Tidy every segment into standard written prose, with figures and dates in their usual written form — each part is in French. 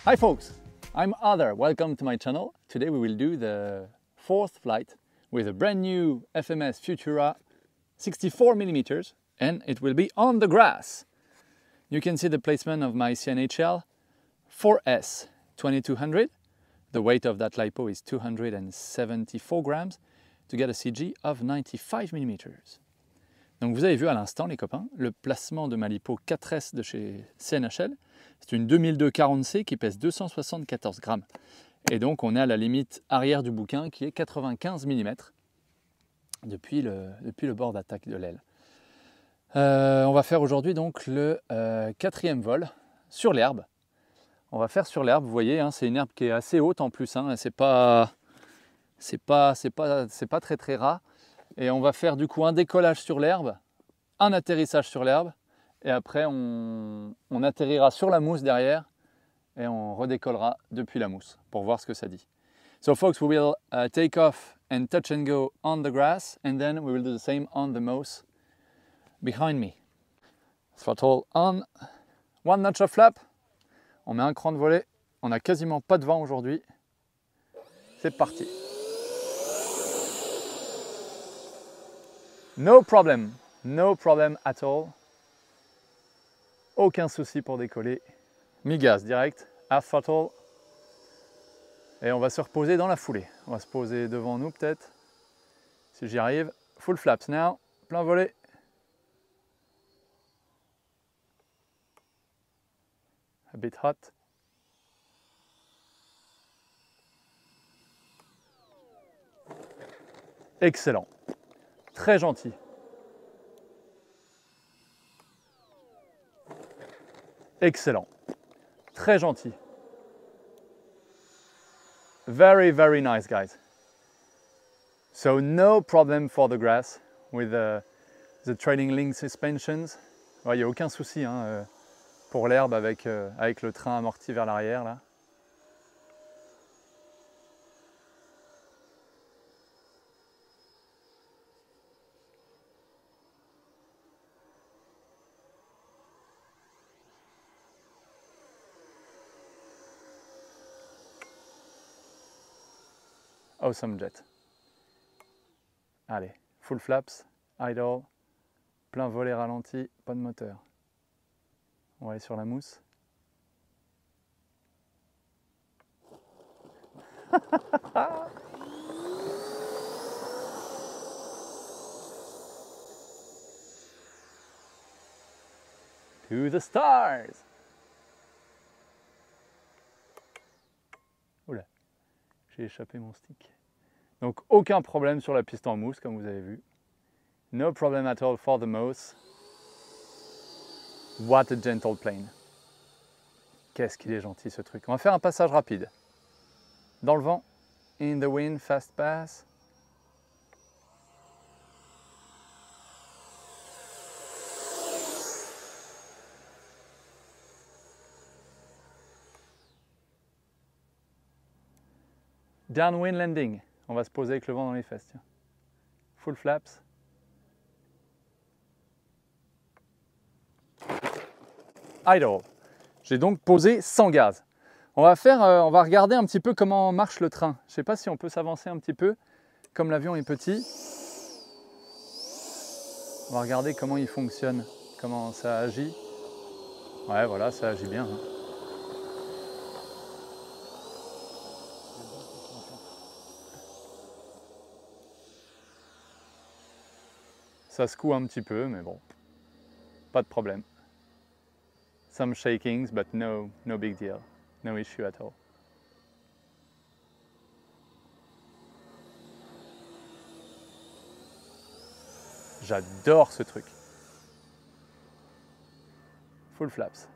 Hi folks, I'm Other. Welcome to my channel. Today we will do the fourth flight with a brand new FMS Futura 64mm and it will be on the grass. You can see the placement of my CNHL 4S 2200. The weight of that LiPo is 274 grams to get a CG of 95mm. Donc vous avez vu à l'instant les copains, le placement de ma LiPo 4S de chez CNHL. C'est une 2002-40C qui pèse 274 grammes. Et donc on est à la limite arrière du bouquin qui est 95 mm depuis le bord d'attaque de l'aile. On va faire aujourd'hui donc le quatrième vol sur l'herbe. On va faire sur l'herbe, vous voyez, hein, c'est une herbe qui est assez haute en plus, hein, c'est pas très très ras. Et on va faire du coup un décollage sur l'herbe, un atterrissage sur l'herbe, et après on atterrira sur la mousse derrière et on redécollera depuis la mousse pour voir ce que ça dit. So folks, we will take off and touch and go on the grass, and then we will do the same on the moss behind me. Throttle on, one notch of flap, on met un cran de volet, on n'a quasiment pas de vent aujourd'hui, c'est parti. No problem at all. Aucun souci pour décoller. Mi-gaz direct, half throttle. Et on va se reposer dans la foulée. On va se poser devant nous peut-être, si j'y arrive. Full flaps now, plein volet. A bit hot. Excellent. Très gentil. Excellent. Très gentil. Very, very nice, guys. So no problem for the grass with the trailing link suspensions. Il n'y a aucun souci hein, pour l'herbe avec le train amorti vers l'arrière là. Awesome jet. Allez, full flaps, idle, plein volet ralenti, pas de moteur. On va aller sur la mousse. To the stars! Oula, j'ai échappé mon stick. Donc aucun problème sur la piste en mousse comme vous avez vu. No problem at all for the moss. What a gentle plane. Qu'est-ce qu'il est gentil ce truc. On va faire un passage rapide. Dans le vent. In the wind, fast pass. Downwind landing. On va se poser avec le vent dans les fesses. Tiens. Full flaps. Idle. J'ai donc posé sans gaz. On va regarder un petit peu comment marche le train. Je ne sais pas si on peut s'avancer un petit peu. Comme l'avion est petit, on va regarder comment il fonctionne, comment ça agit. Ouais, voilà, ça agit bien. Hein. Ça secoue un petit peu, mais bon, pas de problème. Some shakings, but no big deal. No issue at all. J'adore ce truc. Full flaps.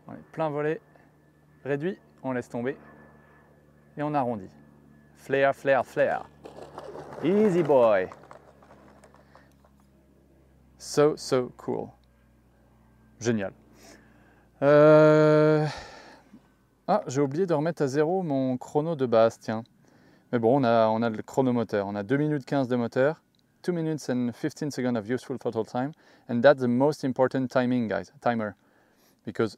On est plein volet, réduit, on laisse tomber et on arrondit. Flare, flare, flare. Easy boy. So cool. Génial. Ah, j'ai oublié de remettre à zéro mon chrono de base, tiens. Mais bon, on a le chronomoteur. On a 2 minutes 15 de moteur, 2 minutes and 15 seconds of useful throttle time, and that's the most important timing, guys, timer. because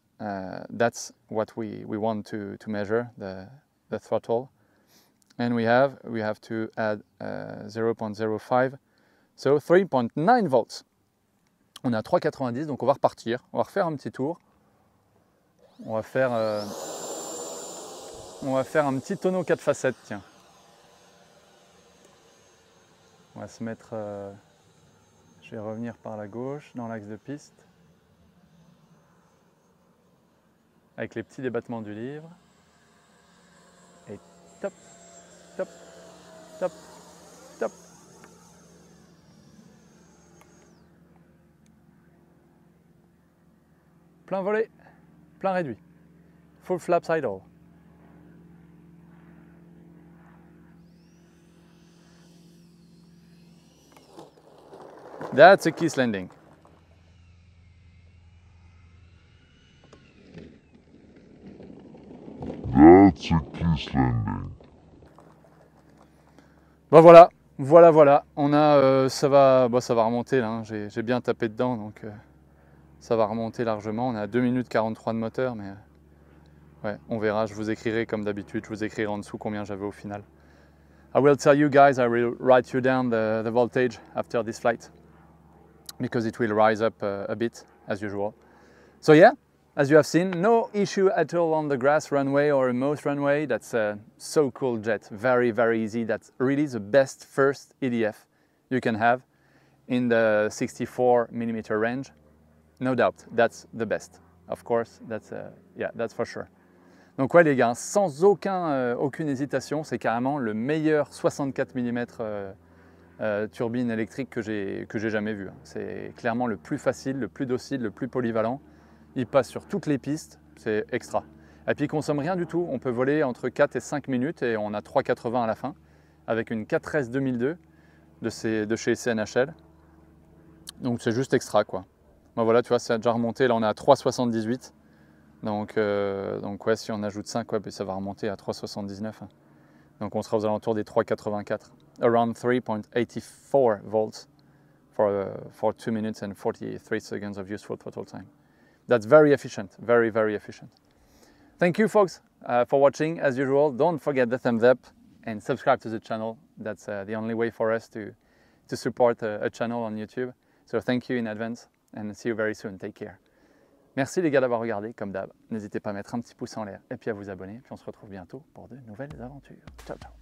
that's what we want to measure, the throttle. And we have to add 0.05, so 3.9 volts. On est à 3,90, donc on va repartir, on va refaire un petit tour. On va faire un petit tonneau 4 facettes, tiens. On va se mettre, je vais revenir par la gauche, dans l'axe de piste. Avec les petits débattements du livre. Et top, top, top, top. Plein volet, plein réduit. Full flaps idle. That's a kiss landing. That's a kiss landing. Bon voilà, on a, ça va remonter là, hein. J'ai bien tapé dedans, donc ça va remonter largement. On est à 2 minutes 43 de moteur, mais ouais, on verra, je vous écrirai comme d'habitude, je vous écrirai en dessous combien j'avais au final. I will tell you guys, I will write you down the voltage after this flight, because it will rise up a bit, as usual. So yeah, as you have seen, no issue at all on the grass runway or most runway. That's a so cool jet, very, very easy. That's really the best first EDF you can have in the 64mm range. No doubt, that's the best. Of course, that's for sure. Donc ouais les gars, sans aucune hésitation, c'est carrément le meilleur 64 mm turbine électrique que j'ai jamais vu. C'est clairement le plus facile, le plus docile, le plus polyvalent. Il passe sur toutes les pistes, c'est extra. Et puis il ne consomme rien du tout, on peut voler entre 4 et 5 minutes et on a 3,80 à la fin, avec une 4S 2002 de chez CNHL. Donc c'est juste extra quoi. Bon voilà, tu vois, ça a déjà remonté, là on est à 3,78. Donc ouais, si on ajoute 5, ouais, ça va remonter à 3,79. Donc on sera aux alentours des 3,84. Around 3.84 volts for 2 minutes and 43 seconds of useful throttle time. That's very efficient, very, very efficient. Thank you folks for watching. As usual, don't forget the thumbs up and subscribe to the channel. That's the only way for us to support a channel on YouTube. So thank you in advance and see you very soon. Take care. Merci les gars d'avoir regardé, comme d'hab. N'hésitez pas à mettre un petit pouce en l'air et puis à vous abonner. Puis on se retrouve bientôt pour de nouvelles aventures. Ciao, ciao.